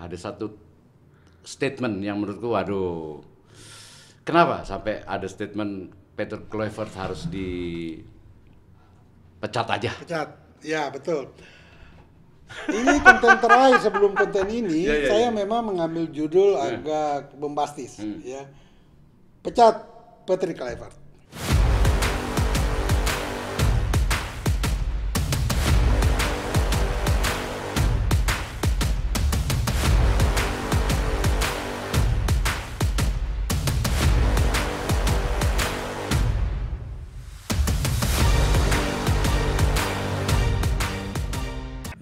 ada satu statement yang menurutku, waduh, kenapa sampai ada statement Peter Kluivert harus dipecat aja? Pecat, ya betul. Ini konten terakhir sebelum konten ini, saya memang mengambil judul agak bombastis, ya. Pecat Peter Kluivert.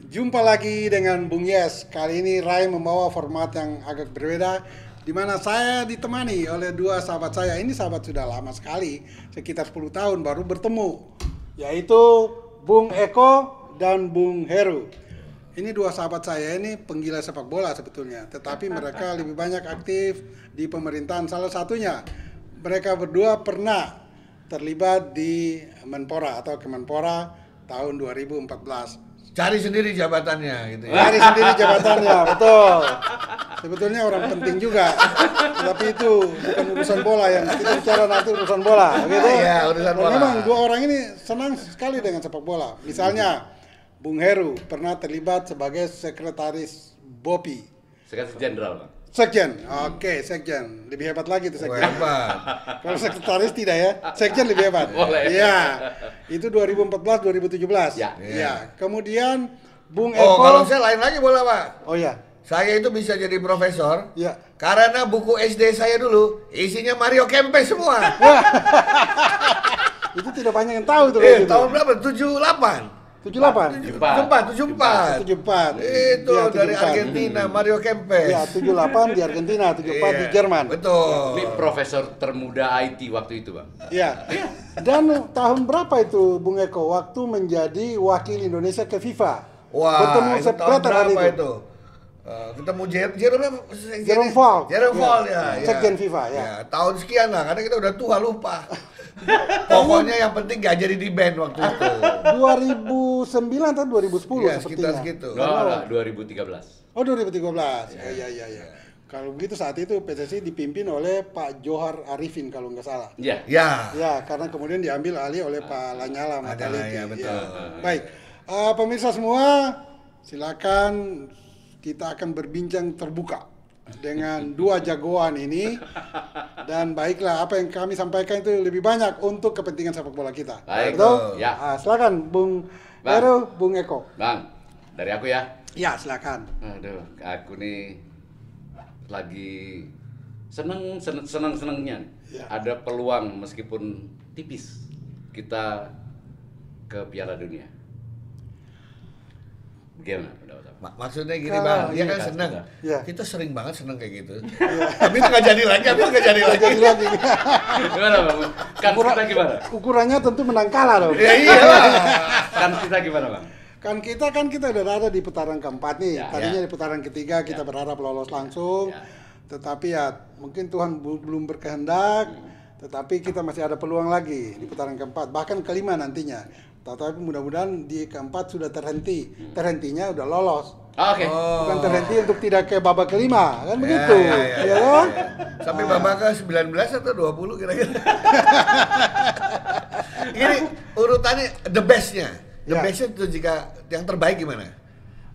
Jumpa lagi dengan Bung Yes. Kali ini Rai membawa format yang agak berbeda, di mana saya ditemani oleh dua sahabat saya. Ini sahabat sudah lama sekali, sekitar 10 tahun baru bertemu, yaitu Bung Eko dan Bung Heru. Ini dua sahabat saya ini penggila sepak bola sebetulnya, tetapi mereka lebih banyak aktif di pemerintahan. Salah satunya, mereka berdua pernah terlibat di Menpora atau Kemenpora tahun 2014. Cari sendiri jabatannya gitu ya. Cari sendiri jabatannya, betul. Sebetulnya orang penting juga. Tapi itu bukan urusan bola, yang kita bicara nanti urusan bola, gitu. Iya, urusan bola. Memang dua orang ini senang sekali dengan sepak bola. Misalnya Bung Heru pernah terlibat sebagai sekretaris BOPI. Sekretaris Jenderal, Bang. Sekjen, oke, sekjen. Lebih hebat lagi tuh sekjen. Hebat. Kalau sekretaris tidak ya, sekjen lebih hebat. Boleh. Iya, itu 2014-2017. Ya. Iya. Kemudian Bung Eko. Oh, kalau saya lain lagi boleh, Pak. Oh ya. Saya itu bisa jadi profesor. Ya. Karena buku SD saya dulu isinya Mario Kempes semua. Itu tidak banyak yang tahu tuh. Gitu. Tahun berapa? 78. 78. 74. 74. Itu Ya, dari 74. Argentina, Mario Kempes. Ya, 78 di Argentina, 74 di Jerman. Betul. Ini profesor termuda IT waktu itu, Bang. Ya. Dan tahun berapa itu Bung Eko waktu menjadi wakil Indonesia ke FIFA? Wah, Bertemu itu Sepp tahun Blatter hari berapa itu. itu? Ketemu Jerome Fall. Jerome Fall ya. Sekjen FIFA ya. Tahun sekian lah, karena kita udah tua lupa. Pokoknya yang penting gak jadi di band waktu itu. 2009 atau 2010 Iya, sepertinya. sekitar segitu. Enggak, 2013. Oh, 2013. Iya. Kalau begitu saat itu PSSI dipimpin oleh Pak Johar Arifin kalau nggak salah. Iya. Ya. Ya, karena kemudian diambil alih oleh Pak Lanyala Mataliti. ya, betul. Baik, pemirsa semua, silakan kita akan berbincang terbuka dengan dua jagoan ini. Dan baiklah, apa yang kami sampaikan itu lebih banyak untuk kepentingan sepak bola kita. Baik. Betul? Ya. Silakan Bung Bang. Heru, Bung Eko. Bang, dari aku ya. Ya, silakan. Aduh, aku nih lagi senengnya. Ya. Ada peluang meskipun tipis kita ke Piala Dunia. Gimana pendapat Abang? Maksudnya gini Kalau Bang, dia ini kan kan senang. Iya. Kita sering banget senang kayak gitu. Tapi itu nggak jadi lagi, apa nggak jadi lagi? Jadi lagi. Gimana Bang? Kan kita gimana? Ukurannya tentu menang kalah dong. Ya iya lah. Kan kita gimana Bang? Kan kita udah ada di putaran keempat nih. Ya. Tadinya Ya. di putaran ketiga kita berharap lolos langsung. Ya. Tetapi ya mungkin Tuhan belum berkehendak. Tetapi kita masih ada peluang lagi di putaran keempat, bahkan kelima nantinya. Tetapi mudah-mudahan di keempat sudah terhenti. Terhentinya udah lolos. Oke. Bukan terhenti untuk tidak ke babak kelima, kan begitu. Ya, kan? Sampai babak ke 19 atau 20 kira-kira. Ini urutannya the best-nya. The Ya. best-nya itu jika yang terbaik gimana?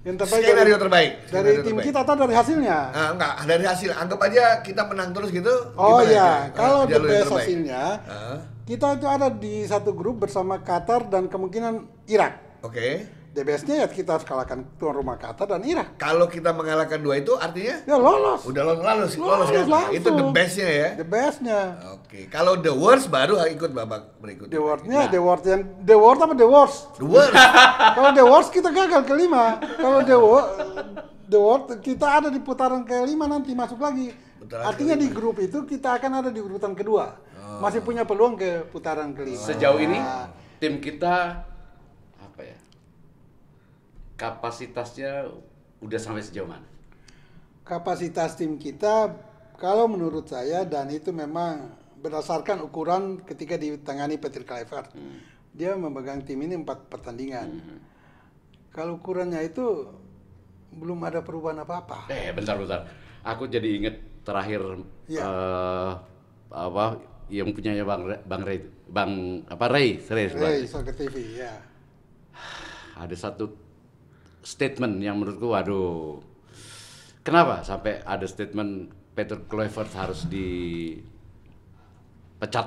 Yang terbaik Skenario terbaik. dari Skenario tim terbaik. kita atau dari hasilnya? Nah, enggak, dari hasil. Anggap aja kita menang terus gitu. Oh gimana iya, kira-kira? kalau the Jalur yang best terbaik. hasilnya, Ah, kita itu ada di satu grup bersama Qatar dan kemungkinan Irak. Oke. The bestnya ya kita harus kalahkan tuan rumah Qatar dan Irak. Kalau kita mengalahkan dua itu artinya Ya lolos. udah lolos kan? Langsung. Itu the best-nya ya. The bestnya. Oke. Kalau the worst baru ikut babak berikutnya. The worst-nya, the worst yang the worst apa the worst? The worst. Kalau the worst kita gagal kelima. Kalau the worst kita ada di putaran kelima nanti masuk lagi. Putaran Artinya di kelima. grup itu kita akan ada di urutan kedua. Masih punya peluang ke putaran kelima. Sejauh ini Nah, tim kita apa ya? Kapasitasnya udah sampai sejauh mana? kapasitas tim kita kalau menurut saya, dan itu memang berdasarkan ukuran ketika ditangani Peter Kluivert. Dia memegang tim ini 4 pertandingan. Kalau ukurannya itu belum ada perubahan apa-apa. Bentar. Aku jadi inget terakhir Iya. apa yang punyanya Ray. Ray Soccer TV, ya. Ada satu statement yang menurutku, waduh, kenapa sampai ada statement Peter Kluivert harus dipecat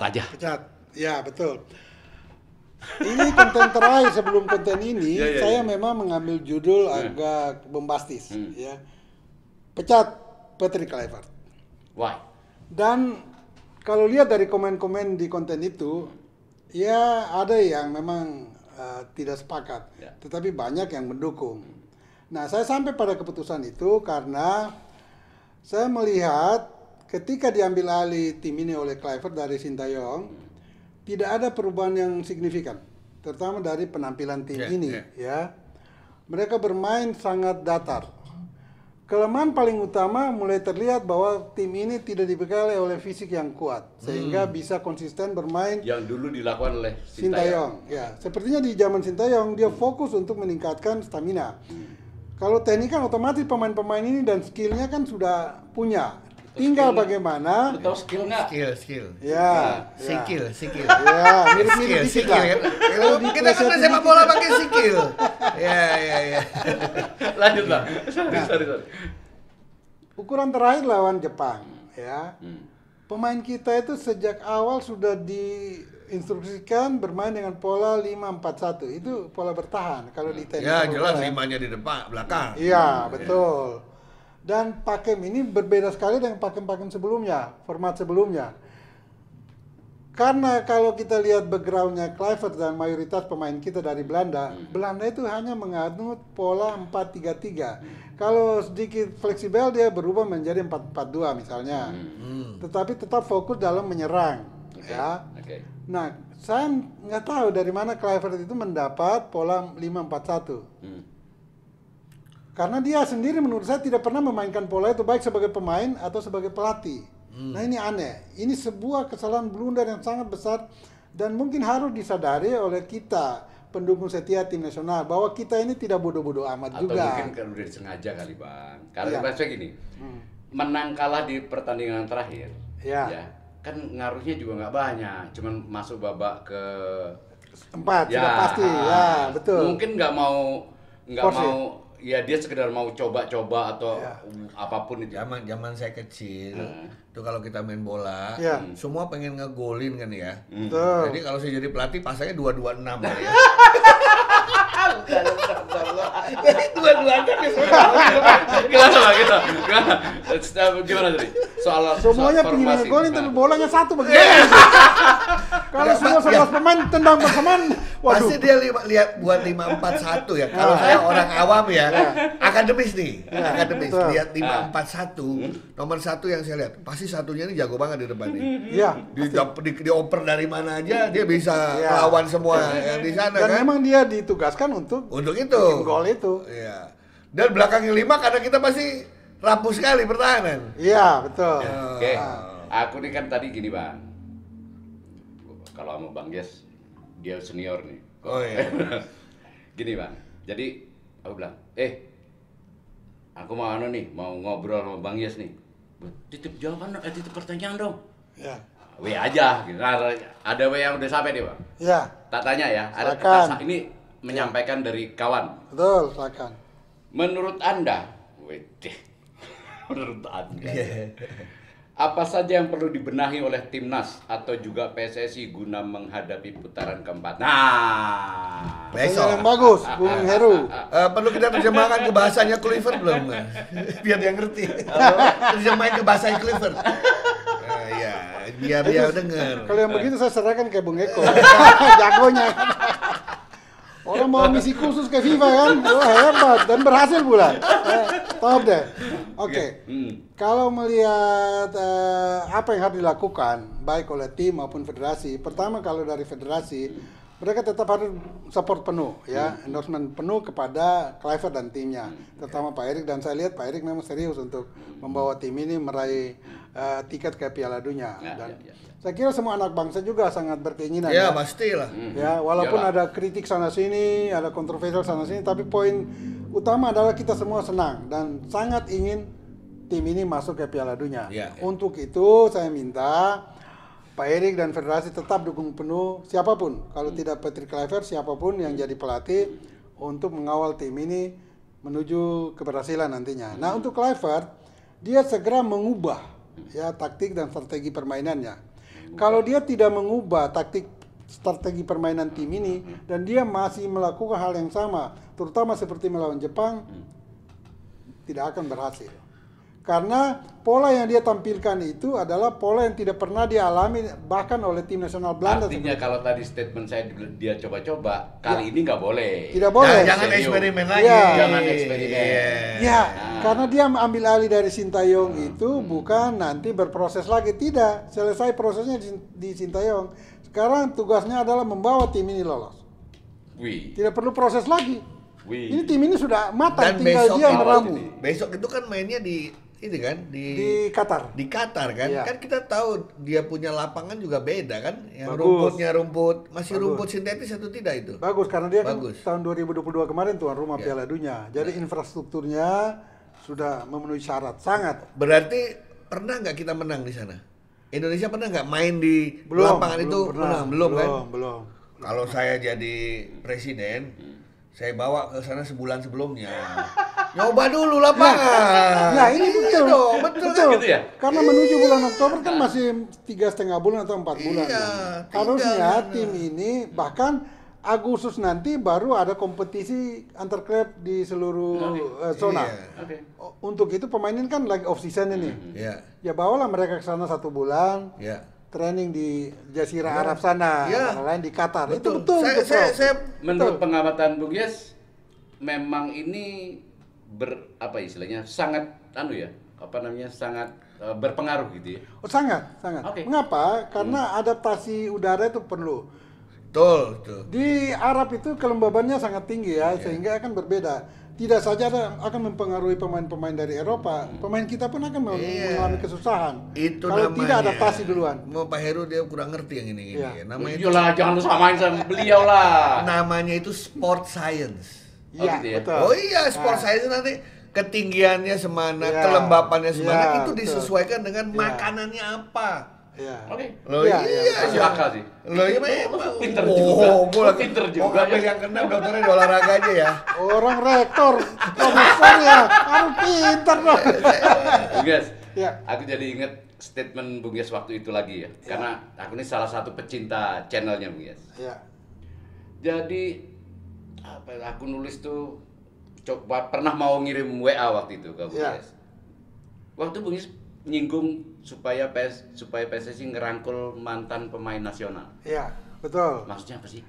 aja? Pecat, ya betul. Ini konten terakhir sebelum konten ini, saya memang mengambil judul agak bombastis, ya. Pecat Patrick Kluivert. Why? Dan kalau lihat dari komen-komen di konten itu, ya ada yang memang tidak sepakat, tetapi banyak yang mendukung. Nah, saya sampai pada keputusan itu karena saya melihat ketika diambil alih tim ini oleh Kluivert dari Sintayong, tidak ada perubahan yang signifikan, terutama dari penampilan tim ini, ya. Mereka bermain sangat datar. Kelemahan paling utama mulai terlihat bahwa tim ini tidak dibekali oleh fisik yang kuat, sehingga bisa konsisten bermain. Yang dulu dilakukan oleh Sintayong. Ya, sepertinya di zaman Sintayong dia fokus untuk meningkatkan stamina. Kalau teknik kan otomatis pemain-pemain ini dan skillnya kan sudah punya. Tinggal bagaimana. Lu tahu skill nggak? Skill. Ya. Skill. Ya, mirip-mirip dikit lah. Kalau kita kan main sepak bola pakai skill. Ya. Lanjut lah. Sorry. Ukuran terakhir lawan Jepang, ya. Pemain kita itu sejak awal sudah diinstruksikan bermain dengan pola 5-4-1. Itu pola bertahan kalau di teknik. Ya, jelas limanya di depan, belakang. Iya, betul. Dan pakem ini berbeda sekali dengan pakem-pakem sebelumnya, format sebelumnya. Karena kalau kita lihat backgroundnya Kluivert dan mayoritas pemain kita dari Belanda, Belanda itu hanya menganut pola 4-3-3. Kalau sedikit fleksibel dia berubah menjadi 4-4-2 misalnya. Tetapi tetap fokus dalam menyerang, ya. Nah, saya nggak tahu dari mana Kluivert itu mendapat pola 5-4-1. Karena dia sendiri menurut saya tidak pernah memainkan pola itu baik sebagai pemain atau sebagai pelatih. Nah, ini aneh. Ini sebuah kesalahan blunder yang sangat besar dan mungkin harus disadari oleh kita pendukung setia tim nasional bahwa kita ini tidak bodoh-bodoh amat atau juga. Atau mungkin kan udah disengaja kali, Bang. Karena maksudnya gini, menang kalah di pertandingan terakhir, ya kan ngaruhnya juga nggak banyak. Cuman masuk babak ke 4 sudah pasti, ya betul. Mungkin nggak mau ya dia sekedar mau coba-coba atau apapun itu. Zaman saya kecil, itu kalau kita main bola, semua pengen ngegolin kan ya. Jadi kalau saya jadi pelatih pasangnya 2-2-6 ya. Gimana tadi? Semuanya pengen ngegolin tapi bolanya satu bagaimana? Kalau semua 11 pemain tendang bersamaan, waduh. Pasti dia lihat buat 5-4-1 ya. Kalau saya orang awam ya, akademis nih. Akademis lihat 5-4-1, nomor 1 yang saya lihat, pasti satunya ini jago banget di depan nih. Iya. Dioper dari mana aja dia bisa melawan semua yang di sana. Dan kan. memang dia ditugaskan untuk itu. Gol itu. Iya. Dan belakangnya 5 karena kita pasti rapuh sekali pertahanan. Iya, betul. Oke. Aku nih kan tadi gini, Bang. Kalau sama Bang Yes, dia senior nih. Oh iya. Gini, Bang. Jadi aku bilang, aku mau mau ngobrol sama Bang Yes nih. Titip jawaban, titip pertanyaan dong. Ya. W aja gitu. Ada W yang udah sampai nih, Bang. Iya. Tak tanya ya. Ini menyampaikan dari kawan. Betul, silakan. Menurut Anda, apa saja yang perlu dibenahi oleh timnas atau juga PSSI guna menghadapi putaran keempat? Nah, besok yang bagus, Bung Heru. Perlu kita terjemahkan ke bahasanya Kluivert belum? Biar dia ngerti. Terjemahin ke bahasa Kluivert. Biar dia dengar. Kalau yang begitu saya serahkan ke Bung Eko. Jagonya. Orang mau misi khusus ke FIFA kan, hebat dan berhasil pula. Top deh. Oke. Kalau melihat apa yang harus dilakukan, baik oleh tim maupun federasi. Pertama kalau dari federasi, mereka tetap harus support penuh, ya, endorsement penuh kepada Kluivert dan timnya, terutama Pak Erik. Dan saya lihat Pak Erik memang serius untuk membawa tim ini meraih tiket ke Piala Dunia. Dan saya kira semua anak bangsa juga sangat berkeinginan. Ya, pastilah. Ya, walaupun ada kritik sana sini, ada kontroversial sana sini, tapi poin utama adalah kita semua senang dan sangat ingin tim ini masuk ke Piala Dunia. Untuk itu saya minta Pak Erik dan Federasi tetap dukung penuh siapapun. Kalau tidak Patrick Kluivert, siapapun yang jadi pelatih untuk mengawal tim ini menuju keberhasilan nantinya. Nah, untuk Kluivert, dia segera mengubah ya taktik dan strategi permainannya. Kalau dia tidak mengubah taktik strategi permainan tim ini dan dia masih melakukan hal yang sama, terutama seperti melawan Jepang, tidak akan berhasil. Karena pola yang dia tampilkan itu adalah pola yang tidak pernah dialami bahkan oleh tim nasional Belanda. Artinya kalau tadi statement saya dia coba-coba, kali ini nggak boleh. Tidak boleh. Jangan eksperimen lagi. Jangan eksperimen. Karena dia ambil alih dari Sintayong itu bukan nanti berproses lagi. Tidak, selesai prosesnya di Sintayong. Sekarang tugasnya adalah membawa tim ini lolos. Tidak perlu proses lagi. Ini tim ini sudah matang, tinggal dia meramu. Besok itu kan mainnya di Qatar. Di Qatar kan. Kan kita tahu dia punya lapangan juga beda kan. Yang rumputnya rumput sintetis atau tidak itu? Bagus karena dia kan tahun 2022 kemarin tuan rumah Piala Dunia. Jadi infrastrukturnya sudah memenuhi syarat sangat. Berarti pernah nggak kita menang di sana? Indonesia pernah nggak main di lapangan itu? Belum kan? Belum. Kalau saya jadi presiden, saya bawa ke sana sebulan sebelumnya. Nyoba dulu lapangan. Nah, ini betul. Betul. Kan gitu ya? Karena menuju bulan Oktober kan masih 3,5 bulan atau 4 bulan. Harusnya tim ini bahkan Agustus nanti baru ada kompetisi antar klub di seluruh zona. Untuk itu pemainin kan lagi off season ini. Ya bawalah mereka ke sana 1 bulan. Training di Jazirah Arab sana, lain di Qatar. Itu betul. Saya menurut pengamatan Bung Yes, memang ini sangat sangat berpengaruh gitu ya. Oh, sangat. Mengapa? Karena adaptasi udara itu perlu. Betul. Di Arab itu kelembabannya sangat tinggi ya, sehingga akan berbeda. Tidak saja akan mempengaruhi pemain-pemain dari Eropa, pemain kita pun akan mengalami kesusahan. Itu kalau namanya, tidak adaptasi duluan. Mau Pak Heru dia kurang ngerti yang ini. Namanya iyalah, jangan lu samain sama beliau lah. Namanya itu sport science. Iya, gitu ya? betul. Oh iya, sport science nanti ketinggiannya semana, kelembapannya semana itu disesuaikan dengan makanannya apa. Loh iya, masuk akal sih. Loh iya, pinter juga. Pinter juga. Ambil yang kena dokternya di olahraga aja ya. Orang rektor, profesor ya, harus pinter dong. Bung Yes, aku jadi inget statement Bung Yes waktu itu lagi ya. Karena aku ini salah satu pecinta channelnya Bung Yes. Jadi aku nulis tuh pernah mau ngirim WA waktu itu ke Bung Yes. Waktu Bung Yes nyinggung supaya PSSI ngerangkul mantan pemain nasional. Iya, betul. Maksudnya apa sih?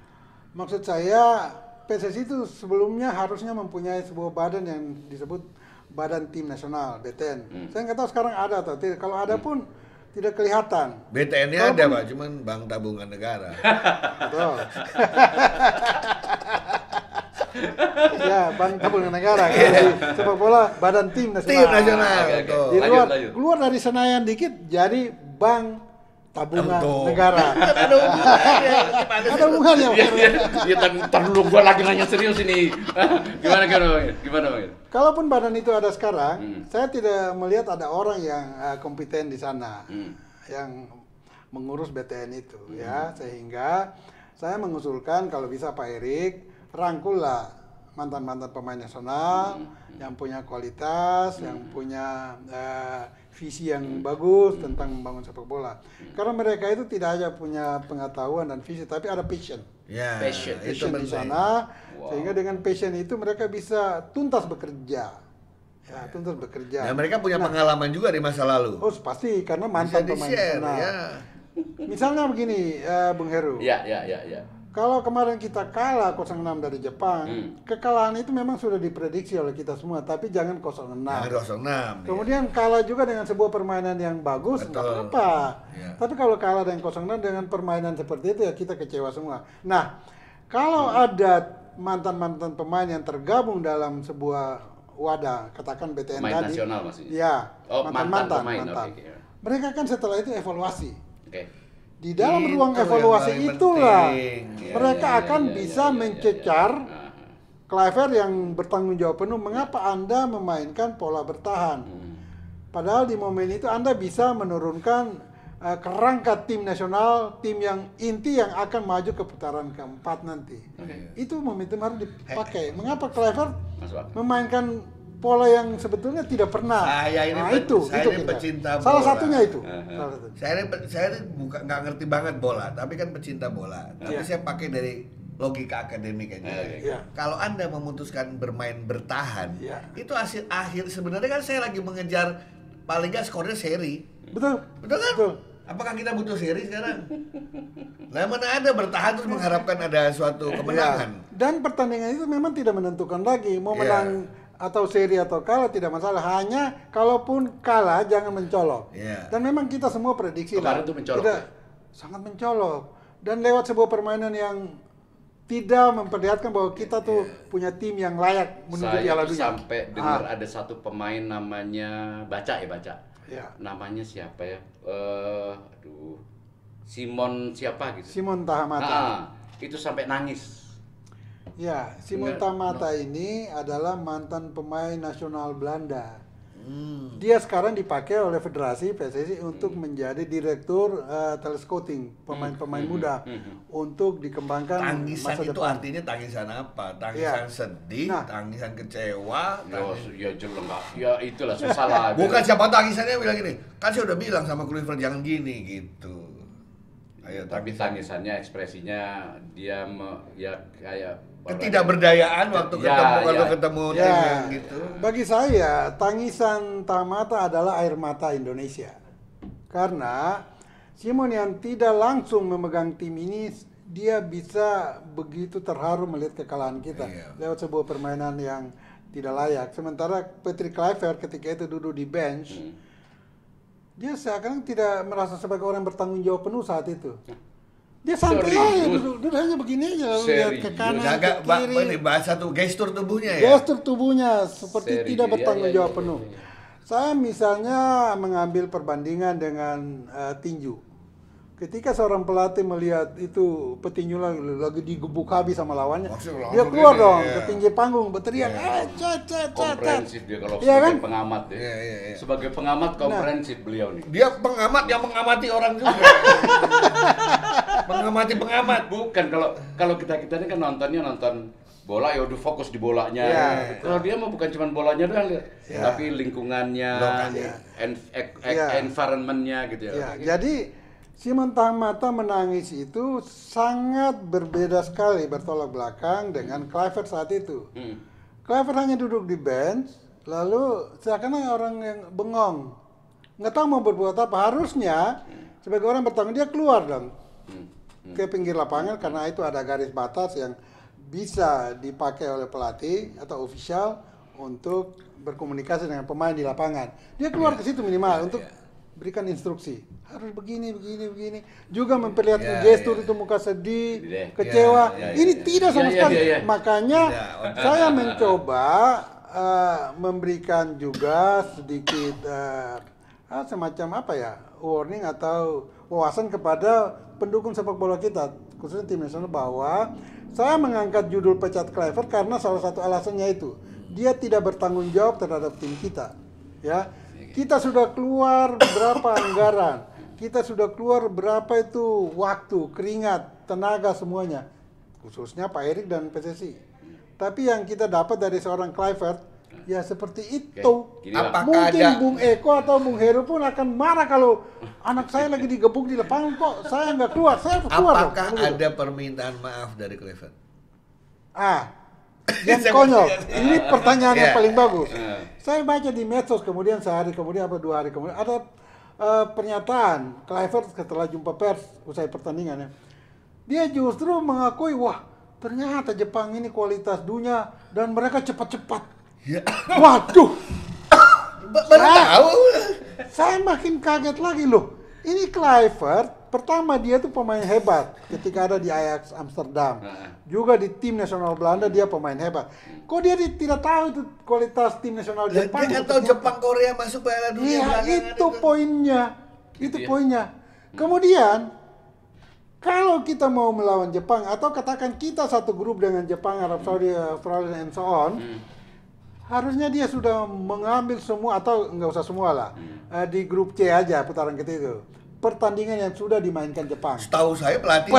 Maksud saya PSSI itu sebelumnya harusnya mempunyai sebuah badan yang disebut Badan Tim Nasional (BTN). Saya nggak tahu sekarang ada atau tidak. Kalau ada pun tidak kelihatan. BTN-nya ada Pak, cuman Bank Tabungan Negara. Betul. Ya, Bank Tabungan Negara. Sepak bola Badan Tim Nasional. Tim Nasional. Di keluar dari Senayan dikit jadi Bank Tabungan Negara. Ada hubungannya. Ya, tar dulu gua lagi nanya serius ini. Gimana Bang? Kalaupun badan itu ada sekarang, saya tidak melihat ada orang yang kompeten di sana yang mengurus BTN itu ya, sehingga saya mengusulkan kalau bisa Pak Erik rangkullah mantan-mantan pemain nasional yang punya kualitas, yang punya visi yang bagus tentang membangun sepak bola. Karena mereka itu tidak hanya punya pengetahuan dan visi, tapi ada passion. Passion di sana, sehingga dengan passion itu mereka bisa tuntas bekerja. Tuntas bekerja. Dan mereka punya pengalaman juga di masa lalu. Oh pasti, karena mantan pemain nasional. Misalnya begini, Bung Heru. Ya. Kalau kemarin kita kalah 0-6 dari Jepang, kekalahan itu memang sudah diprediksi oleh kita semua, tapi jangan 0-6. Kemudian kalah juga dengan sebuah permainan yang bagus, nggak apa-apa. Tapi kalau kalah dengan 0-6 dengan permainan seperti itu ya kita kecewa semua. Nah, kalau ada mantan-mantan pemain yang tergabung dalam sebuah wadah, katakan BTN pemain tadi. nasional maksudnya? Ya, mantan. Mereka kan setelah itu evaluasi. Di dalam itu ruang evaluasi itulah penting. mereka akan bisa mencecar Kluivert yang bertanggung jawab penuh, mengapa Anda memainkan pola bertahan? Padahal di momen itu Anda bisa menurunkan kerangka tim nasional, tim yang inti yang akan maju ke putaran keempat nanti. Itu momentum harus dipakai. Mengapa Kluivert memainkan pola yang sebetulnya tidak pernah? Saya ini pecinta bola. Salah satunya itu. Saya ini bukan nggak ngerti banget bola, tapi kan pecinta bola. Tapi saya pakai dari logika akademik aja. Kalau Anda memutuskan bermain bertahan, itu hasil akhir sebenarnya kan saya lagi mengejar paling nggak skornya seri. Betul kan? Betul. Apakah kita butuh seri sekarang? Nah, mana ada bertahan terus mengharapkan ada suatu kemenangan. Dan pertandingan itu memang tidak menentukan lagi mau menang atau seri atau kalah, tidak masalah. Hanya kalaupun kalah jangan mencolok. Dan memang kita semua prediksi kemarin itu mencolok. Sangat mencolok. Dan lewat sebuah permainan yang tidak memperlihatkan bahwa kita tuh punya tim yang layak menuju Piala Dunia. Saya sampai dengar ada satu pemain namanya Baca. Namanya siapa ya? Simon siapa gitu? Simon Tahamata. Itu sampai nangis. Ya, Simon Tahamata ini adalah mantan pemain nasional Belanda. Dia sekarang dipakai oleh Federasi PSSI untuk menjadi direktur telescouting pemain-pemain muda untuk dikembangkan tangisan masa itu depan. Artinya tangisan apa? Tangisan sedih, tangisan kecewa. Ya jelas ya itulah susah lah. Bukan siapa tangisannya bilang gini, kan saya udah bilang sama Kluivert jangan gini gitu. Ayo, tapi tangisannya ekspresinya dia ya kayak ketidakberdayaan waktu ketemu tim yang gitu. Bagi saya, tangisan Tahamata adalah air mata Indonesia. Karena Simon yang tidak langsung memegang tim ini, dia bisa begitu terharu melihat kekalahan kita lewat sebuah permainan yang tidak layak. Sementara Patrick Kluivert ketika itu duduk di bench, dia seakan tidak merasa sebagai orang bertanggung jawab penuh saat itu. Dia santai aja, duduk hanya begini aja, lihat ke kanan, ke kiri. Ini bahasa tuh gestur tubuhnya ya. Gestur tubuhnya seperti tidak bertanggung jawab penuh. Saya misalnya mengambil perbandingan dengan tinju. Ketika seorang pelatih melihat itu petinju lagi digebuk habis sama lawannya, dia keluar dong ke pinggir panggung berteriak, komprehensif dia kalau sebagai pengamat ya. Sebagai pengamat komprehensif beliau nih. Dia pengamat yang mengamati orang juga. Mengamati pengamat. Bukan kalau kita ini kan nonton bola ya udah fokus di bolanya. Kalau dia mah bukan cuma bolanya doang, tapi lingkungannya, environmentnya gitu ya. Jadi Simon Tahamata menangis itu sangat berbeda sekali, bertolak belakang dengan Kluivert saat itu. Kluivert hanya duduk di bench, lalu seakan orang yang bengong, nggak tahu mau berbuat apa. Harusnya sebagai orang bertanggung dia keluar dong ke pinggir lapangan, karena itu ada garis batas yang bisa dipakai oleh pelatih atau official untuk berkomunikasi dengan pemain di lapangan. Dia keluar ke situ minimal untuk berikan instruksi. Harus begini. Juga memperlihatkan gestur itu muka sedih, kecewa. Ini tidak sama sekali. Makanya saya mencoba memberikan juga sedikit semacam warning atau wawasan kepada pendukung sepak bola kita, khususnya tim nasional, bahwa saya mengangkat judul pecat Kluivert karena salah satu alasannya itu dia tidak bertanggung jawab terhadap tim kita. Ya, kita sudah keluar berapa anggaran, kita sudah keluar berapa itu waktu, keringat, tenaga semuanya, khususnya Pak Erik dan PSSI. Tapi yang kita dapat dari seorang Kluivert ya seperti itu. Mungkin Bung Eko atau Bung Heru pun akan marah kalau anak saya lagi digebuk di lapangan kok saya nggak keluar. Saya keluar. Apakah ada permintaan maaf dari Kluivert? Yang konyol. Ini pertanyaan yang paling bagus. Saya baca di medsos kemudian sehari kemudian 2 hari kemudian ada pernyataan Kluivert setelah jumpa pers usai pertandingan. Dia justru mengakui, wah ternyata Jepang ini kualitas dunia dan mereka cepat-cepat. Waduh, baru tahu. Saya makin kaget lagi loh. Ini Kluivert, pertama dia tuh pemain hebat ketika ada di Ajax Amsterdam. Juga di tim nasional Belanda dia pemain hebat. Kok dia tidak tahu itu kualitas tim nasional Jepang? Dia nggak tahu Jepang Korea masuk Piala Dunia. Iya, itu poinnya. Itu poinnya. Kemudian Kalau kita mau melawan Jepang atau katakan kita satu grup dengan Jepang, Arab Saudi, Australia, and so on, harusnya dia sudah mengambil semua atau nggak usah semua lah di grup C aja putaran ketiga itu pertandingan yang sudah dimainkan Jepang. Setahu saya pelatih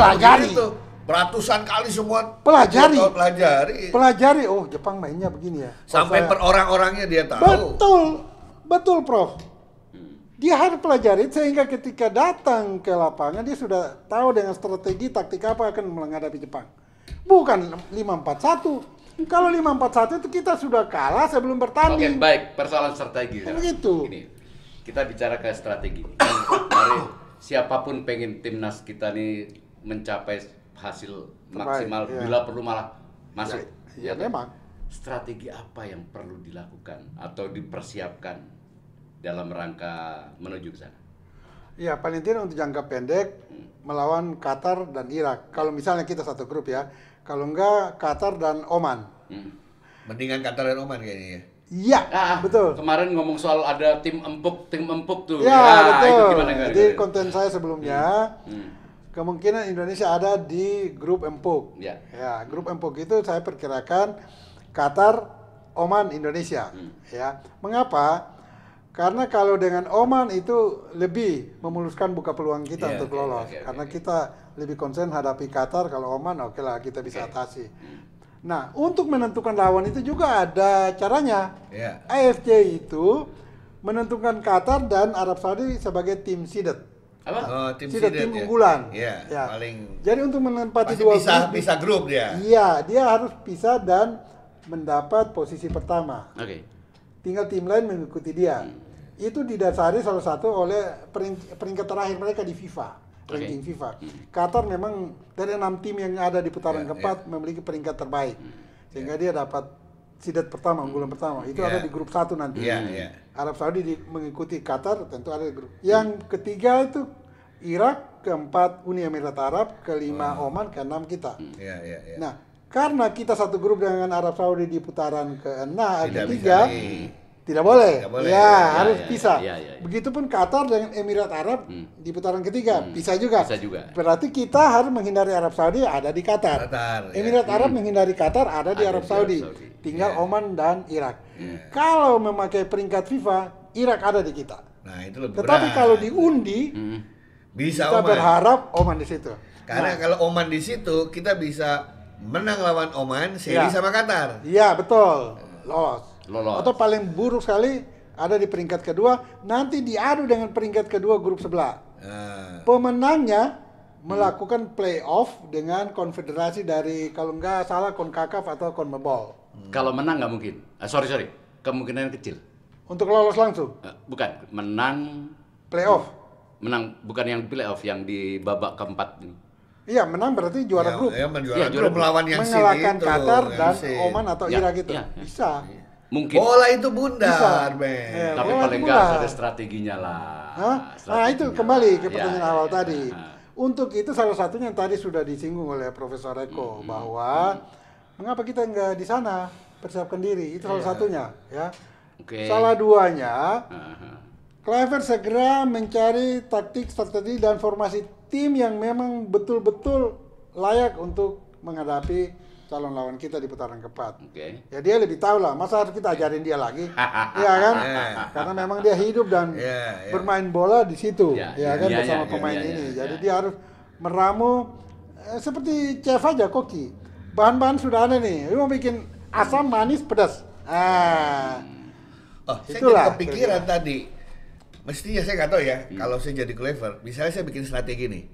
itu beratusan kali semua pelajari. Oh, Jepang mainnya begini ya. Sampai per orang-orangnya dia tahu. Betul, Prof. Dia harus pelajari sehingga ketika datang ke lapangan dia sudah tahu dengan strategi taktik apa akan menghadapi Jepang. Bukan 5-4-1. Kalau 5-4-1 itu kita sudah kalah sebelum bertanding. Oke, baik, persoalan strategi. Begitu. Gini, kita bicara ke strategi. Mari, siapapun pengen timnas kita nih mencapai hasil maksimal, bila perlu malah masuk. Ya, memang. Strategi apa yang perlu dilakukan atau dipersiapkan dalam rangka menuju ke sana? Ya, paling tidak untuk jangka pendek melawan Qatar dan Irak. Kalau misalnya kita satu grup ya, kalau enggak Qatar dan Oman. Mendingan Qatar dan Oman kayaknya ya. Iya, betul. Kemarin ngomong soal ada tim empuk tuh. Ya, betul. Itu gimana? Jadi konten saya sebelumnya, kemungkinan Indonesia ada di grup empuk. Ya, grup empuk itu saya perkirakan Qatar, Oman, Indonesia. Ya, mengapa? Karena kalau dengan Oman itu lebih memuluskan buka peluang kita untuk lolos. Karena kita lebih konsen hadapi Qatar, kalau Oman oke lah kita bisa atasi. Nah, untuk menentukan lawan itu juga ada caranya. AFC itu menentukan Qatar dan Arab Saudi sebagai tim seeded. Tim unggulan. Paling. Jadi untuk menempati dua grup bisa grup dia. Iya, dia harus pisah dan mendapat posisi pertama. Tinggal tim lain mengikuti dia. Itu didasari salah satu oleh peringkat terakhir mereka di FIFA, ranking FIFA. Qatar memang dari 6 tim yang ada di putaran keempat memiliki peringkat terbaik, sehingga dia dapat seeded pertama, unggulan pertama. Itu ada di grup 1 nanti. Arab Saudi mengikuti Qatar, tentu ada di grup. Yang ketiga itu Irak, keempat Uni Emirat Arab, kelima Oman, keenam kita. Nah, karena kita satu grup dengan Arab Saudi di putaran ketiga, tidak boleh. Harus pisah. Begitupun Qatar dengan Emirat Arab di putaran ketiga, bisa juga. Berarti kita harus menghindari Arab Saudi, ada di Qatar. Emirat Arab menghindari Qatar, ada di Arab Saudi. Tinggal Oman dan Irak. Kalau memakai peringkat FIFA, Irak ada di kita. Nah, itu lebih Tetapi kalau diundi, bisa kita berharap Oman di situ. Karena kalau Oman di situ, kita bisa menang lawan Oman, seri sama Qatar. Iya, betul. Lolos. Atau paling buruk sekali ada di peringkat kedua, nanti diadu dengan peringkat kedua grup sebelah. Pemenangnya melakukan playoff dengan konfederasi dari kalau nggak salah CONCACAF atau CONMEBOL. Kalau menang nggak mungkin. Sorry, kemungkinan kecil. Untuk lolos langsung? Bukan, menang playoff. Menang bukan yang playoff, yang di babak keempat. Iya, menang berarti juara grup. Juara grup melawan yang mengalahkan Qatar dan Oman atau Irak itu. Bisa. Mungkin. Bola itu bundar, tapi paling nggak ada strateginya lah. Nah, itu kembali ke pertanyaan awal tadi. Untuk itu salah satunya yang tadi sudah disinggung oleh Profesor Eko bahwa mengapa kita nggak di sana persiapkan diri, itu salah satunya, ya. Salah duanya, Kluivert segera mencari taktik, strategi dan formasi tim yang memang betul-betul layak untuk menghadapi calon lawan kita di putaran keempat. Ya dia lebih tahu lah, masa harus kita ajarin dia lagi, ya kan? Karena memang dia hidup dan bermain bola di situ, bersama pemain ini. Jadi dia harus meramu seperti chef aja, koki. Bahan-bahan sudah ada nih, lu mau bikin asam, manis, pedas. Saya jadi kepikiran tadi. Mestinya saya nggak tahu ya, kalau saya jadi Kluivert, misalnya saya bikin strategi nih.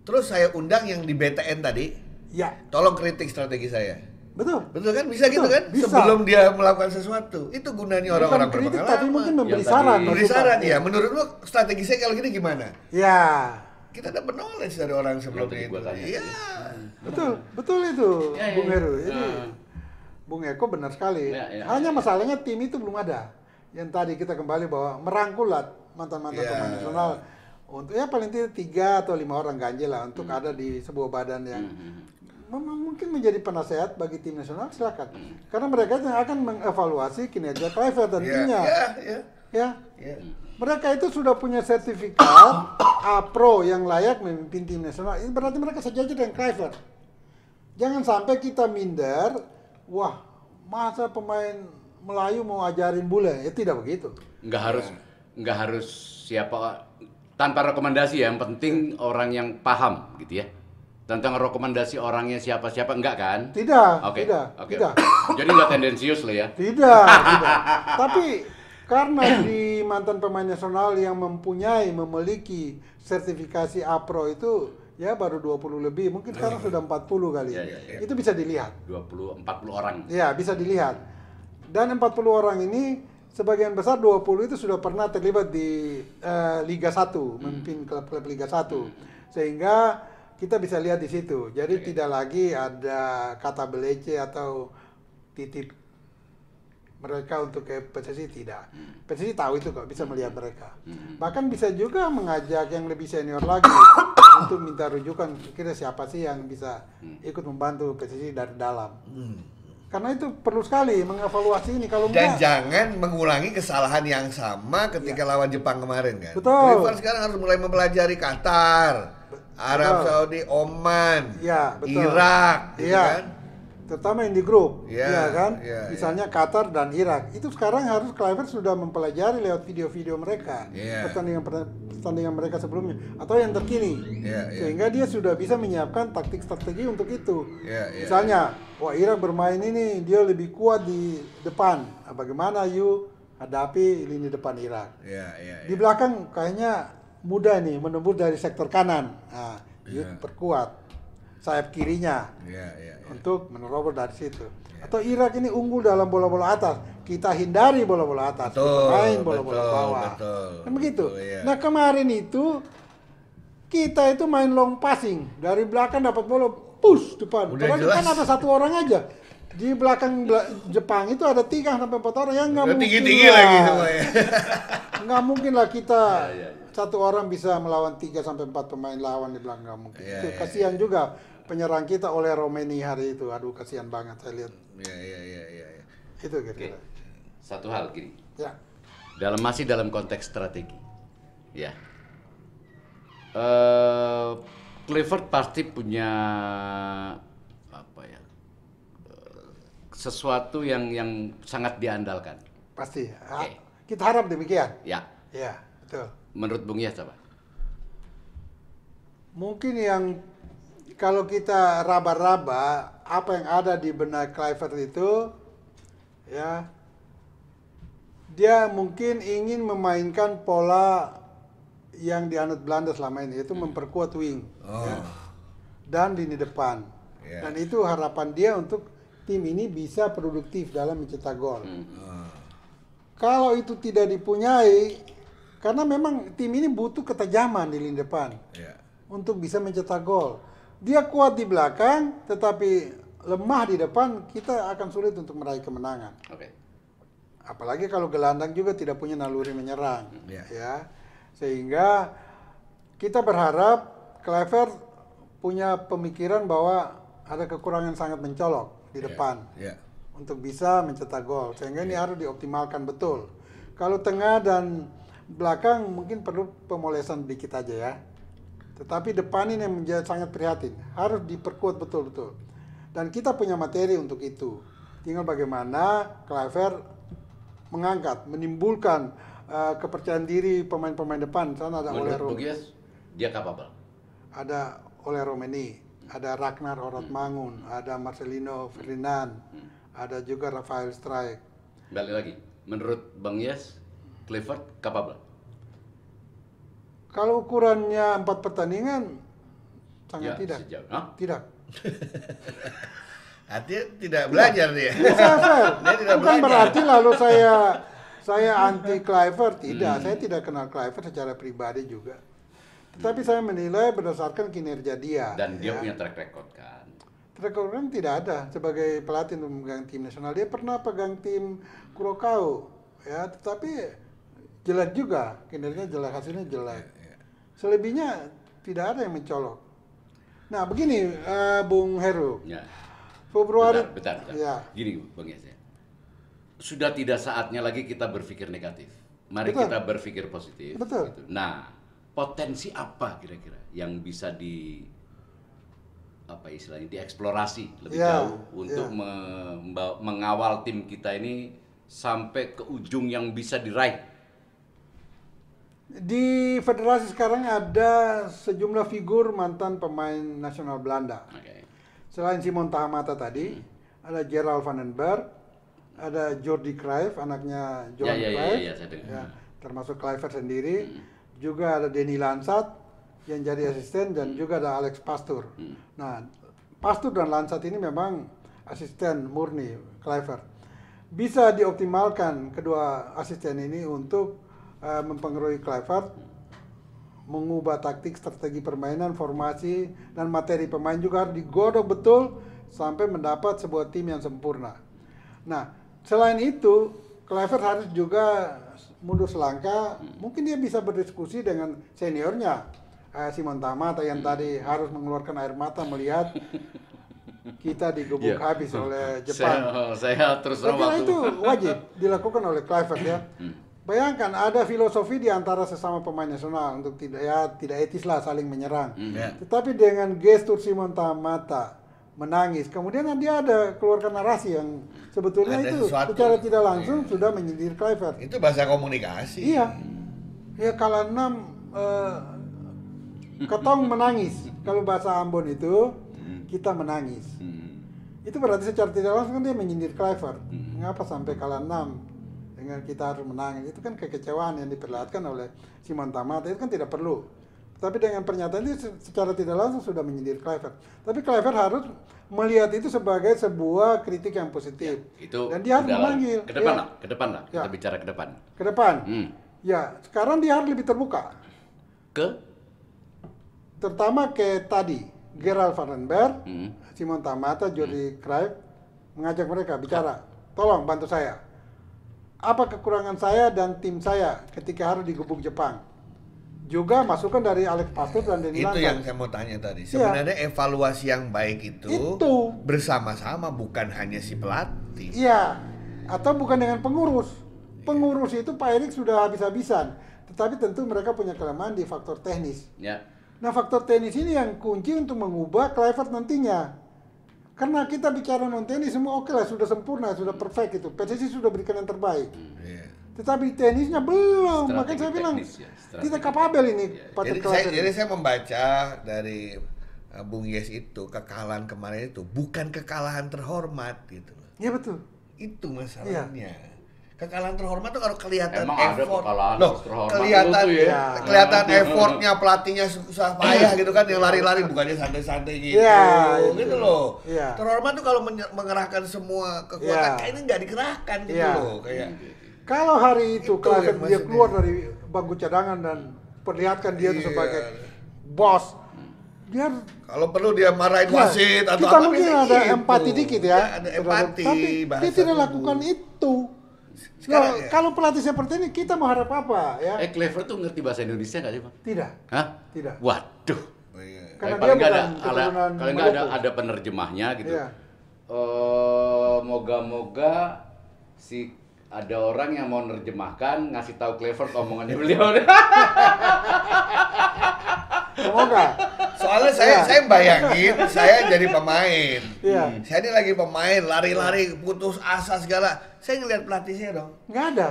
Terus saya undang yang di BTN tadi. Tolong kritik strategi saya. Betul kan, bisa gitu kan? Bisa. Sebelum dia melakukan sesuatu. Itu gunanya orang-orang berpengalaman. Tapi mungkin memberi saran. Ya. Menurut lu strategi saya kalau gini gimana? Ya. Kita dapat knowledge dari orang sebelumnya itu. Iya. Betul itu, Bung Heru. Ini Bung Eko benar sekali. Hanya masalahnya tim itu belum ada. Yang tadi kita kembali bahwa merangkul mantan-mantan pemain nasional untuk paling tidak 3 atau 5 orang ganjil lah untuk ada di sebuah badan yang mungkin menjadi penasehat bagi tim nasional, silakan. Karena mereka yang akan mengevaluasi kinerja Kluivert tentunya. Mereka itu sudah punya sertifikat A-Pro yang layak memimpin tim nasional. Itu berarti mereka sejajar dengan Kluivert. Jangan sampai kita minder, wah masa pemain Melayu mau ajarin bule, tidak begitu. Nggak harus siapa, tanpa rekomendasi ya, yang penting orang yang paham gitu ya. Tentang rekomendasi orangnya siapa-siapa, enggak kan? Tidak, okay. tidak. Jadi nggak tendensius lah ya? Tidak. Tapi karena di mantan pemain nasional yang memiliki sertifikasi A-Pro itu ya baru 20 lebih, mungkin sekarang sudah 40 kali. Ya. Itu bisa dilihat. 40 orang. Ya, bisa dilihat. Dan 40 orang ini sebagian besar 20 itu sudah pernah terlibat di Liga 1, memimpin klub-klub Liga 1. Sehingga kita bisa lihat di situ. Jadi tidak lagi ada kata belece atau titip mereka untuk ke PSSI, tidak. PSSI tahu itu kok, bisa melihat mereka. Bahkan bisa juga mengajak yang lebih senior lagi untuk minta rujukan, kira siapa sih yang bisa ikut membantu PSSI dari dalam. Karena itu perlu sekali mengevaluasi ini, kalau dan jangan mengulangi kesalahan yang sama ketika lawan Jepang kemarin kan. Betul. Kluivert sekarang harus mulai mempelajari Qatar, Arab Saudi, Oman, Irak, gitu kan? Terutama yang di grup, misalnya Qatar dan Irak. Itu sekarang harus Kluivert sudah mempelajari lewat video-video mereka, pertandingan mereka sebelumnya atau yang terkini, sehingga dia sudah bisa menyiapkan taktik strategi untuk itu. Misalnya, wah Irak bermain ini dia lebih kuat di depan, bagaimana you hadapi lini depan Irak? Di belakang kayaknya mudah nih menembus dari sektor kanan, you perkuat sayap kirinya untuk menerobos dari situ. Atau Irak ini unggul dalam bola-bola atas, kita hindari bola-bola atas, kita main bola-bola bawah. Kan begitu. Nah kemarin itu kita itu main long passing, dari belakang dapat bola, push depan. Padahal kan ada satu orang aja. Di belakang Jepang itu ada 3-4 orang yang nggak mungkin tinggi-tinggi lagi semua ya. Nggak mungkin lah kita satu orang bisa melawan 3-4 pemain lawan di belakang, nggak mungkin. Itu kasihan juga penyerang kita oleh Romeni hari itu. Aduh kasihan banget saya lihat. Itu kira-kira. Satu hal gini. Masih dalam konteks strategi. Ya. Kluivert pasti punya sesuatu yang sangat diandalkan. Pasti. Kita harap demikian. Ya, betul. Menurut Bung Yas apa? Mungkin yang kalau kita raba-raba apa yang ada di benak Kluivert itu, ya, dia mungkin ingin memainkan pola yang dianut Belanda selama ini, yaitu memperkuat wing dan lini depan. Dan itu harapan dia untuk tim ini bisa produktif dalam mencetak gol. Kalau itu tidak dipunyai, karena memang tim ini butuh ketajaman di lini depan untuk bisa mencetak gol. Dia kuat di belakang, tetapi lemah di depan, kita akan sulit untuk meraih kemenangan. Apalagi kalau gelandang juga tidak punya naluri menyerang, ya. Sehingga kita berharap Kluivert punya pemikiran bahwa ada kekurangan sangat mencolok di depan untuk bisa mencetak gol, sehingga ini harus dioptimalkan betul. Kalau tengah dan belakang mungkin perlu pemolesan dikit aja ya, tetapi depan ini yang menjadi sangat prihatin, harus diperkuat betul-betul. Dan kita punya materi untuk itu, tinggal bagaimana Kluivert mengangkat, menimbulkan kepercayaan diri pemain-pemain depan. Sana ada Ole Romeni, dia capable. Ada Ole Romeni, ada Ragnar Orotmangun, ada Marcelino Ferdinand, ada juga Rafael Struijk. Balik lagi, menurut Bang Yas, Kluivert capable? Kalau ukurannya 4 pertandingan, sangat tidak. Tidak. Artinya tidak belajar dia. Dia tidak bukan berarti lalu saya anti Kluivert, tidak. Saya tidak kenal Kluivert secara pribadi juga. Tetapi saya menilai berdasarkan kinerja dia. Dan dia punya track record kan? Track record kan tidak ada sebagai pelatih untuk memegang tim nasional. Dia pernah pegang tim Curaçao, ya, tetapi jelek juga, kinerjanya jelek, hasilnya jelek. Selebihnya tidak ada yang mencolok. Nah begini, Bung Heru. Februari. Bentar. Gini Bang Yas ya. Sudah tidak saatnya lagi kita berpikir negatif. Mari kita berpikir positif. Betul. Gitu. Nah, potensi apa kira-kira yang bisa dieksplorasi lebih jauh untuk mengawal tim kita ini sampai ke ujung yang bisa diraih? Di federasi sekarang ada sejumlah figur mantan pemain nasional Belanda. Selain Simon Tahamata tadi, ada Gerald van den Berg, ada Jordi Cruijff, anaknya Johan Cruijff, termasuk Kluivert sendiri. Juga ada Denny Lansat yang jadi asisten, dan juga ada Alex Pastoor. Nah, Pastoor dan Lansat ini memang asisten murni Kluivert. Bisa dioptimalkan kedua asisten ini untuk mempengaruhi Kluivert, mengubah taktik, strategi permainan, formasi, dan materi pemain juga harus digodok betul sampai mendapat sebuah tim yang sempurna. Nah, selain itu, Kluivert harus juga mundur selangkah. Mungkin dia bisa berdiskusi dengan seniornya, Simon Tahamata, yang tadi harus mengeluarkan air mata melihat kita digebuk habis oleh Jepang. Saya terus terang waktu itu wajib dilakukan oleh Kluivert ya. Bayangkan ada filosofi di antara sesama pemain nasional untuk tidak etis lah saling menyerang. Tetapi dengan gestur Simon Tahamata menangis, kemudian dia ada keluarkan narasi yang sebetulnya ada itu sesuatu, secara tidak langsung sudah menyindir Kluivert. Itu bahasa komunikasi. Iya. Ya kalau 6 ketong menangis, kalau bahasa Ambon itu kita menangis. Itu berarti secara tidak langsung dia menyindir Kluivert. Mengapa sampai kalah 6? Dengan kita harus menangis, itu kan kekecewaan yang diperlihatkan oleh Simon Tahamata, itu kan tidak perlu. Tapi dengan pernyataan itu secara tidak langsung sudah menyindir Kluivert. Tapi Kluivert harus melihat itu sebagai sebuah kritik yang positif. Itu dan dia harus memanggil. Ke depan lah. Kita bicara ke depan. Ke depan. Ya, sekarang dia harus lebih terbuka. Terutama ke tadi, Gerald van den Berg, Simon Tahamata, Jordi Cruijff, mengajak mereka bicara. Tolong bantu saya. Apa kekurangan saya dan tim saya ketika harus digebuk Jepang? Juga masukan dari Alex Pastoor dan Denny Lansat. Itu yang saya mau tanya tadi. Sebenarnya evaluasi yang baik itu bersama-sama, bukan hanya si pelatih. Iya, atau bukan dengan pengurus. Pengurus itu Pak Erik sudah habis-habisan. Tetapi tentu mereka punya kelemahan di faktor teknis. Nah, faktor teknis ini yang kunci untuk mengubah Kluivert nantinya. Karena kita bicara non-tenis semua oke lah, sudah sempurna, sudah perfect itu. PSSI sudah berikan yang terbaik. Tetapi tenisnya belum, makanya saya bilang tidak kapabel ini. Jadi saya membaca dari Bung Yes itu, kekalahan kemarin itu bukan kekalahan terhormat gitu. Iya betul. Itu masalahnya. Kekalahan terhormat tuh kalau kelihatan effort, kelihatan effortnya pelatihnya susah payah gitu kan, yang lari-lari bukannya santai-santai gitu, gitu loh. Terhormat tuh kalau mengerahkan semua kekuatan kayak ini nggak dikerahkan gitu loh, kayak. Kalau hari itu Kluivert dia keluar dari bangku cadangan dan perlihatkan dia itu sebagai bos, dia kalau perlu dia marahin wasit atau kita mungkin ada empati dikit ya, ada empati. Tapi dia tidak lakukan itu. Kalau pelatih seperti ini kita mau harap apa ya? Kluivert tuh ngerti bahasa Indonesia nggak sih, Bang? Tidak. Hah? Tidak. Waduh. Karena paling dia nggak ada penerjemahnya gitu. Moga-moga ada orang yang mau nerjemahkan ngasih tahu Kluivert omongannya beliau. Semoga. Soalnya saya bayangin saya jadi pemain. Saya ini lagi pemain, lari-lari, putus asa segala. Saya ngeliat pelatih saya dong. Nggak ada.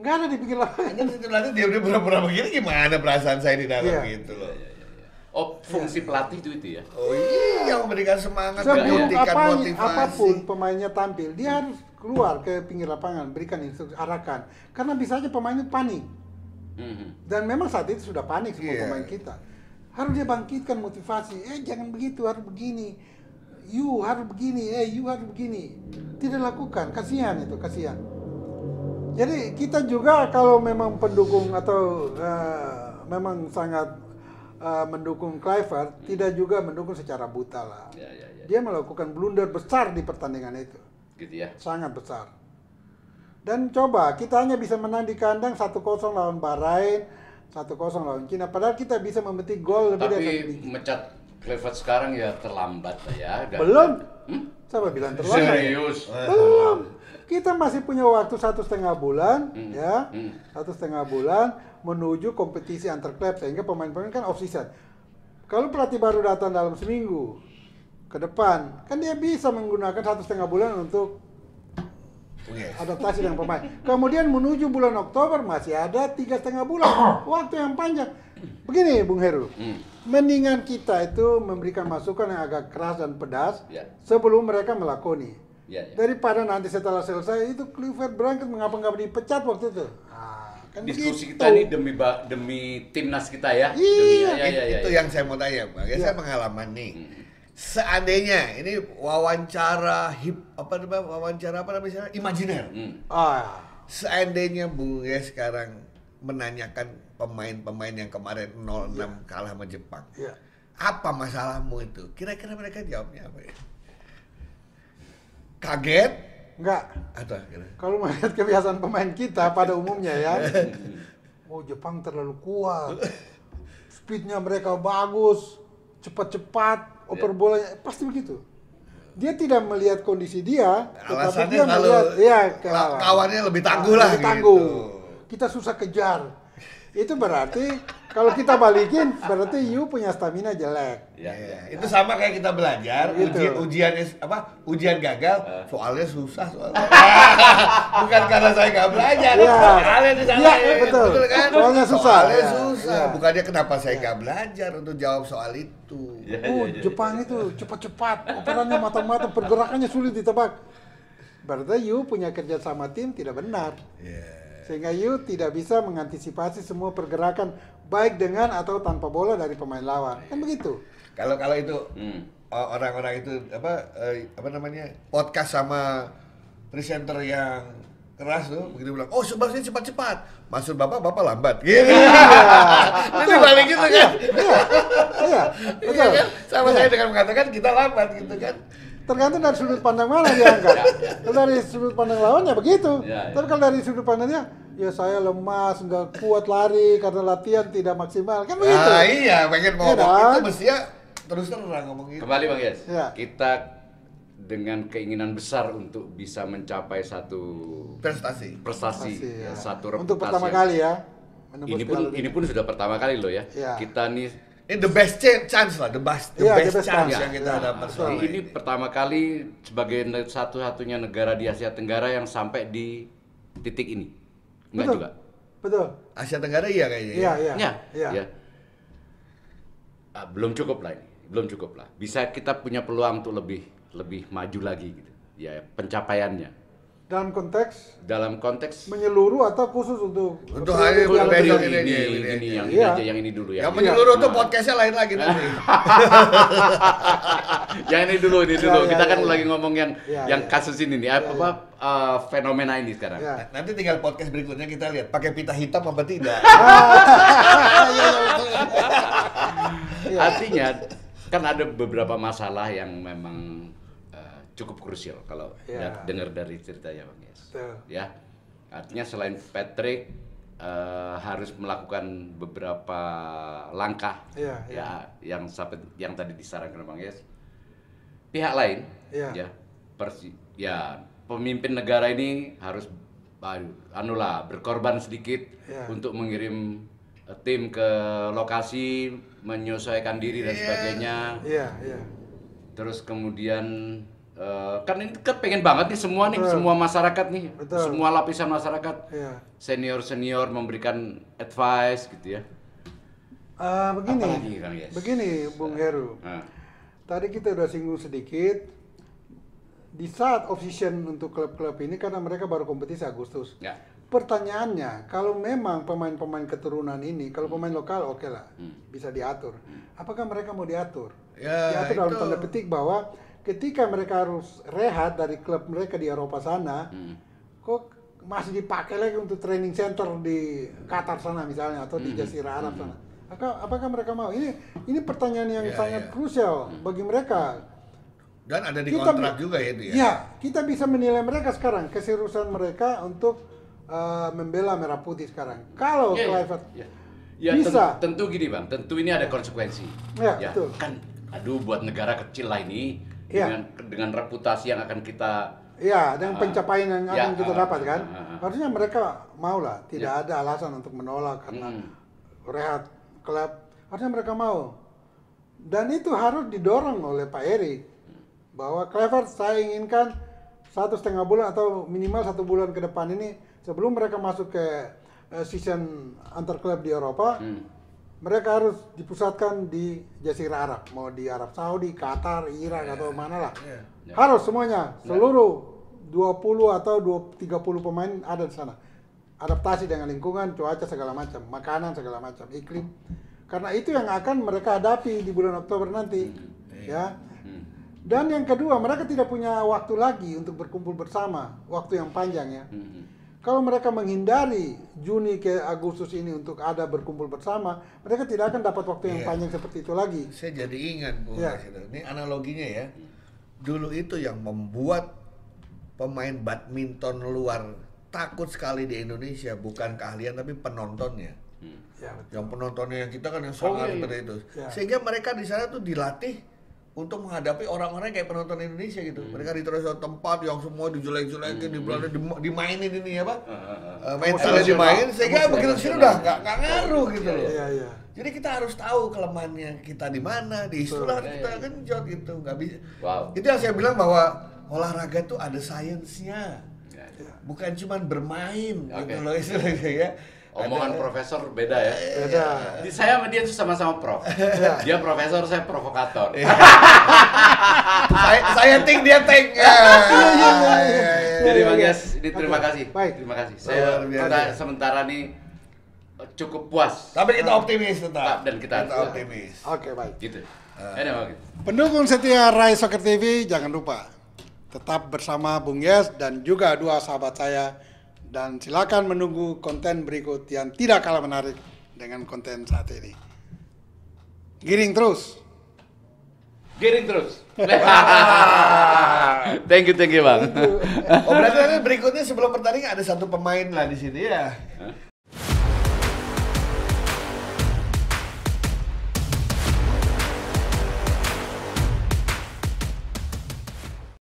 Nggak ada di pinggir lapangan. Nanti dia udah pura-pura begini, gimana perasaan saya di dalam gitu loh. Oh, fungsi pelatih itu ya? Oh iya, memberikan semangat, memberikan motivasi. Apapun pemainnya tampil, dia harus keluar ke pinggir lapangan, berikan instruksi, arahkan. Karena bisa aja pemainnya panik. Dan memang saat itu sudah panik semua pemain kita. Harus dia bangkitkan motivasi. Jangan begitu, harus begini. You harus begini, you harus begini. Tidak lakukan, kasihan itu, kasihan. Jadi kita juga kalau memang pendukung atau memang sangat mendukung Kluivert, tidak juga mendukung secara buta lah. Dia melakukan blunder besar di pertandingan itu. Gitu ya. Sangat besar. Dan coba kita hanya bisa menang di kandang 1-0 lawan Bahrain, 1-0 lawan Cina. Padahal kita bisa memetik gol lebih dari 1 digit. Tapi mecat Kluivert sekarang ya terlambat ya. Belum. Siapa bilang terlambat? Serius. Belum. Kita masih punya waktu 1,5 bulan, ya, 1,5 bulan menuju kompetisi antar klub sehingga pemain-pemain kan off season. Kalau pelatih baru datang dalam seminggu ke depan, kan dia bisa menggunakan 1,5 bulan untuk adaptasi dengan pemain. Kemudian menuju bulan Oktober masih ada 3,5 bulan, waktu yang panjang. Begini, Bung Heru, mendingan kita itu memberikan masukan yang agak keras dan pedas sebelum mereka melakoni. Daripada nanti setelah selesai itu Kluivert berangkat mengapa nggak dipecat waktu itu. Kan diskusi kita ini demi timnas kita ya. Itu yang saya mau tanya, Bang. Saya pengalaman nih. Seandainya ini wawancara imajiner. Seandainya Bung Yes sekarang menanyakan pemain-pemain yang kemarin 0-6 kalah sama Jepang. Apa masalahmu itu? Kira-kira mereka jawabnya apa ya? Kaget? Enggak. Atau kalau melihat kebiasaan pemain kita pada umumnya ya, Jepang terlalu kuat, speednya mereka bagus, cepat-cepat, oper bolanya, pasti begitu. Dia tidak melihat kondisi dia, tetapi dia melihat kawannya lebih tangguh lah gitu. Kita susah kejar. Itu berarti kalau kita balikin berarti you punya stamina jelek. Itu sama kayak kita belajar, ujian gagal, soalnya susah soalnya. Bukan karena saya nggak belajar, soalnya di sana. Betul kan? Soalnya susah. Bukannya kenapa saya nggak belajar untuk jawab soal itu. Jepang itu cepat-cepat, operannya matang-matang, pergerakannya sulit ditebak. Berarti you punya kerja sama tim tidak benar. Sehingga you tidak bisa mengantisipasi semua pergerakan baik dengan atau tanpa bola dari pemain lawan. Kan begitu. Kalau itu orang-orang itu apa namanya? Podcast sama presenter yang keras tuh begitu bilang, "Oh, sebenarnya cepat-cepat." Maksud Bapak lambat. Gitu. Itu balik gitu kan. Iya. Betul. Sama saya dengan mengatakan kita lambat gitu kan. Tergantung dari sudut pandang mana diangkat. Kalau dari sudut pandang lawannya begitu. Tapi kalau dari sudut pandangnya, ya saya lemas, nggak kuat lari karena latihan tidak maksimal, kan begitu. Iya, pengen ngomong itu mestinya terus terang ngomong itu. Kembali Bang Yes, kita dengan keinginan besar untuk bisa mencapai satu prestasi satu reputasi. Untuk pertama kali ya. Ini pun sudah pertama kali loh ya. Kita nih ini the best chance lah, the best chance yang kita dapat. Ini pertama kali sebagai satu-satunya negara di Asia Tenggara yang sampai di titik ini. Enggak juga. Betul. Asia Tenggara iya kayaknya. Iya. Belum cukup lah ini. Belum cukup lah. Bisa kita punya peluang untuk lebih maju lagi gitu. Ya, pencapaiannya. Dalam konteks menyeluruh atau khusus untuk hal yang ini dulu ya. Yang menyeluruh tuh podcastnya lain lagi nanti. Yang ini dulu. Kita kan lagi ngomong yang kasus ini nih, fenomena ini sekarang. Nanti tinggal podcast berikutnya kita lihat pakai pita hitam apa tidak. Artinya kan ada beberapa masalah yang memang cukup krusial kalau dengar dari ceritanya Bang Yes. Ya, artinya selain Patrick harus melakukan beberapa langkah yang tadi disarankan Bang Yes. Pihak lain pemimpin negara ini harus berkorban sedikit untuk mengirim tim ke lokasi, menyesuaikan diri dan sebagainya. Terus kemudian kan ini kan pengen banget nih semua masyarakat nih, semua lapisan masyarakat, senior memberikan advice gitu ya. Begini Bung Heru, tadi kita udah singgung sedikit, di saat off-season untuk klub-klub ini karena mereka baru kompetisi Agustus. Pertanyaannya, kalau memang pemain-pemain keturunan ini, kalau pemain lokal oke lah, bisa diatur. Apakah mereka mau diatur? Diatur dalam tanda petik bahwa ketika mereka harus rehat dari klub mereka di Eropa sana, kok masih dipakai lagi untuk training center di Qatar sana misalnya atau di Jazirah Arab sana. Apakah mereka mau? Ini pertanyaan yang sangat krusial bagi mereka. Dan ada di kontrak juga ya itu ya. Ya, kita bisa menilai mereka sekarang, keseriusan mereka untuk membela Merah Putih sekarang. Kalau Kluivert bisa. Tentu gini Bang, tentu ini ada konsekuensi. Betul. Kan buat negara kecil lah ini. Dengan reputasi yang akan kita Iya, dengan pencapaian yang akan kita dapat kan. Harusnya mereka mau lah, tidak ada alasan untuk menolak karena rehat klub. Harusnya mereka mau. Dan itu harus didorong oleh Pak Eri bahwa Kluivert saya inginkan 1,5 bulan atau minimal 1 bulan ke depan ini sebelum mereka masuk ke season antar klub di Eropa, mereka harus dipusatkan di Jazirah Arab, mau di Arab Saudi, Qatar, Irak atau mana lah. Harus semuanya, seluruh 20 atau 30 pemain ada di sana. Adaptasi dengan lingkungan, cuaca segala macam, makanan segala macam, iklim. Karena itu yang akan mereka hadapi di bulan Oktober nanti, ya. Dan yang kedua, mereka tidak punya waktu lagi untuk berkumpul bersama, waktu yang panjang ya. Kalau mereka menghindari Juni ke Agustus ini untuk ada berkumpul bersama, mereka tidak akan dapat waktu yang panjang seperti itu lagi. Saya jadi ingat, Bu. Ini analoginya ya. Dulu itu yang membuat pemain badminton luar takut sekali di Indonesia, bukan keahlian tapi penontonnya. Yang penontonnya yang kita kan yang sangat seperti itu. Sehingga mereka di sana tuh dilatih untuk menghadapi orang-orang kayak penonton Indonesia gitu. Mereka ditaruh suatu tempat yang semua dijelek-jelekin, dimainin ini ya Pak. Mentalnya dimainin sehingga begitu sini udah nggak ngaruh gitu loh. Jadi kita harus tahu kelemahannya kita di mana, di istilah kita genjot gitu, nggak bisa. Itu yang saya bilang bahwa olahraga tuh ada sainsnya, bukan cuma bermain gitu loh istilahnya ya. Omongan profesor beda ya. Beda. Saya sama dia tuh sama-sama prof. Dia profesor, saya provokator. Saya ting, dia ting. Jadi Bang Yes, ini terima kasih. Terima kasih. Kita sementara nih cukup puas. Tapi kita optimis tetap. Dan kita optimis. Oke, baik. Gitu. Pendukung setia Rai Soccer TV, jangan lupa tetap bersama Bung Yes dan juga dua sahabat saya. Dan silakan menunggu konten berikut yang tidak kalah menarik dengan konten saat ini. Giring terus. Giring terus. Thank you Bang. Oh berarti berikutnya sebelum pertandingan ada satu pemain lah di sini ya.